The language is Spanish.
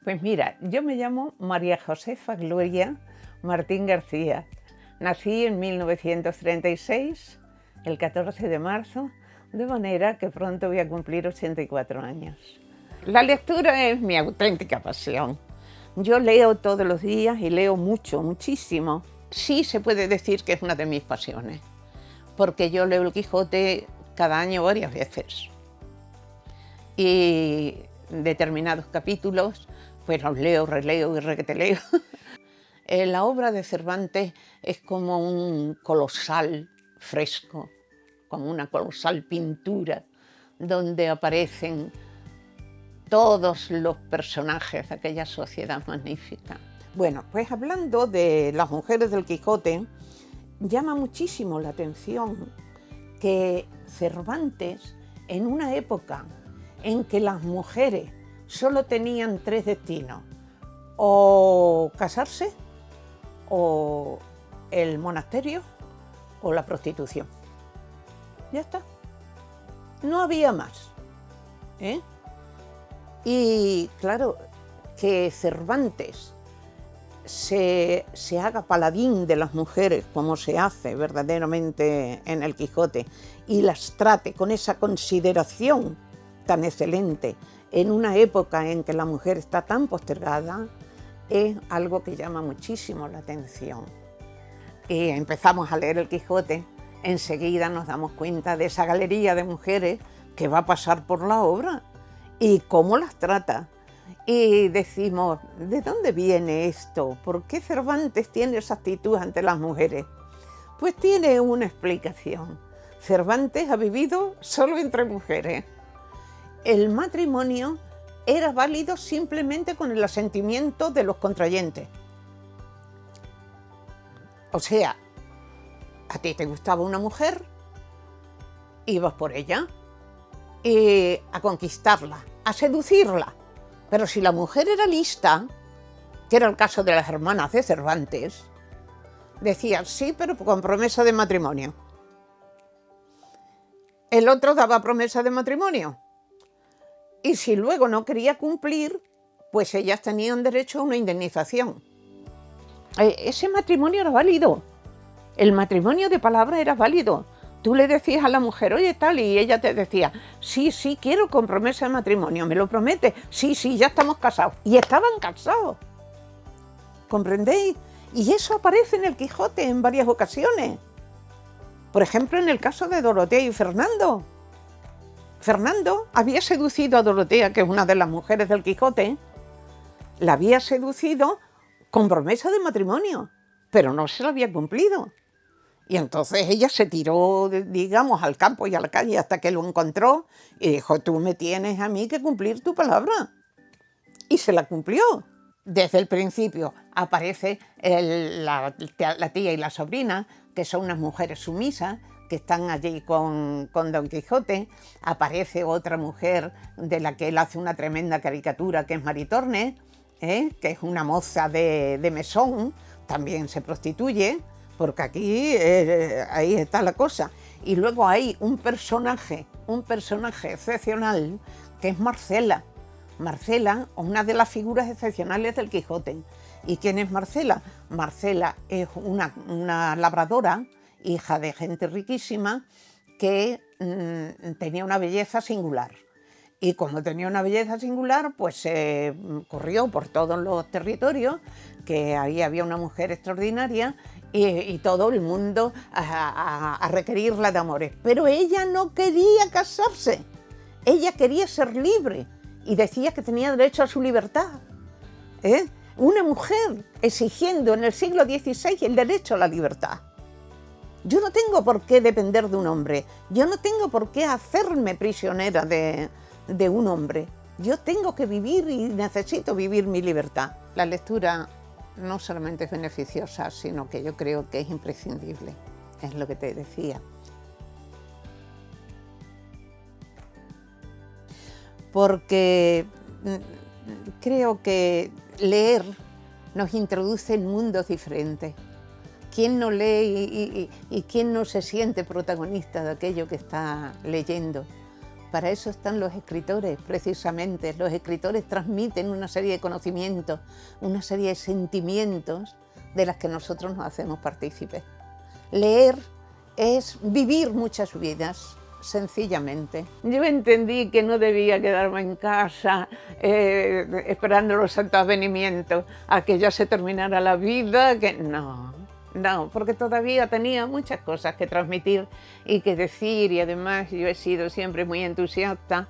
Pues mira, yo me llamo María Josefa Gloria Martín García. Nací en 1936, el 14 de marzo, de manera que pronto voy a cumplir 84 años. La lectura es mi auténtica pasión. Yo leo todos los días y leo mucho, muchísimo. Sí se puede decir que es una de mis pasiones, porque yo leo el Quijote cada año varias veces. Y determinados capítulos pues los leo, releo y requeteleo. La obra de Cervantes es como un colosal fresco, como una colosal pintura, donde aparecen todos los personajes de aquella sociedad magnífica. Bueno, pues hablando de las mujeres del Quijote, llama muchísimo la atención que Cervantes, en una época en que las mujeres solo tenían tres destinos: o casarse, o el monasterio, o la prostitución. Ya está. No había más. Y claro, que Cervantes se haga paladín de las mujeres, como se hace verdaderamente en el Quijote, y las trate con esa consideración tan excelente en una época en que la mujer está tan postergada, es algo que llama muchísimo la atención. Y empezamos a leer el Quijote, enseguida nos damos cuenta de esa galería de mujeres que va a pasar por la obra y cómo las trata. Y decimos, ¿de dónde viene esto? ¿Por qué Cervantes tiene esa actitud ante las mujeres? Pues tiene una explicación. Cervantes ha vivido solo entre mujeres. El matrimonio era válido simplemente con el asentimiento de los contrayentes. O sea, a ti te gustaba una mujer, ibas por ella a conquistarla, a seducirla. Pero si la mujer era lista, que era el caso de las hermanas de Cervantes, decían sí, pero con promesa de matrimonio. El otro daba promesa de matrimonio. Y si luego no quería cumplir, pues ellas tenían derecho a una indemnización. Ese matrimonio era válido. El matrimonio de palabra era válido. Tú le decías a la mujer, oye, tal, y ella te decía, sí, sí, quiero con promesa de matrimonio, ¿me lo promete? Sí, sí, ya estamos casados. Y estaban casados. ¿Comprendéis? Y eso aparece en el Quijote en varias ocasiones. Por ejemplo, en el caso de Dorotea y Fernando. Fernando había seducido a Dorotea, que es una de las mujeres del Quijote, la había seducido con promesa de matrimonio, pero no se la había cumplido. Y entonces ella se tiró, digamos, al campo y a la calle hasta que lo encontró y dijo, tú me tienes a mí que cumplir tu palabra. Y se la cumplió. Desde el principio aparece la tía y la sobrina, que son unas mujeres sumisas, que están allí con Don Quijote. Aparece otra mujer de la que él hace una tremenda caricatura, que es Maritornes, que es una moza de mesón, también se prostituye, porque aquí ahí está la cosa. Y luego hay un personaje excepcional, que es Marcela. Marcela, una de las figuras excepcionales del Quijote. ¿Y quién es Marcela? Marcela es una labradora, hija de gente riquísima, que tenía una belleza singular. Y como tenía una belleza singular, pues se corrió por todos los territorios, que ahí había una mujer extraordinaria, y todo el mundo a requerirla de amores. Pero ella no quería casarse, ella quería ser libre, y decía que tenía derecho a su libertad. Una mujer exigiendo en el siglo XVI el derecho a la libertad. Yo no tengo por qué depender de un hombre, yo no tengo por qué hacerme prisionera de un hombre. Yo tengo que vivir y necesito vivir mi libertad. La lectura no solamente es beneficiosa, sino que yo creo que es imprescindible, es lo que te decía. Porque creo que leer nos introduce en mundos diferentes. ¿Quién no lee y quién no se siente protagonista de aquello que está leyendo? Para eso están los escritores, precisamente. Los escritores transmiten una serie de conocimientos, una serie de sentimientos de las que nosotros nos hacemos partícipes. Leer es vivir muchas vidas, sencillamente. Yo entendí que no debía quedarme en casa esperando los santos advenimientos a que ya se terminara la vida, que no, porque todavía tenía muchas cosas que transmitir y que decir, y además yo he sido siempre muy entusiasta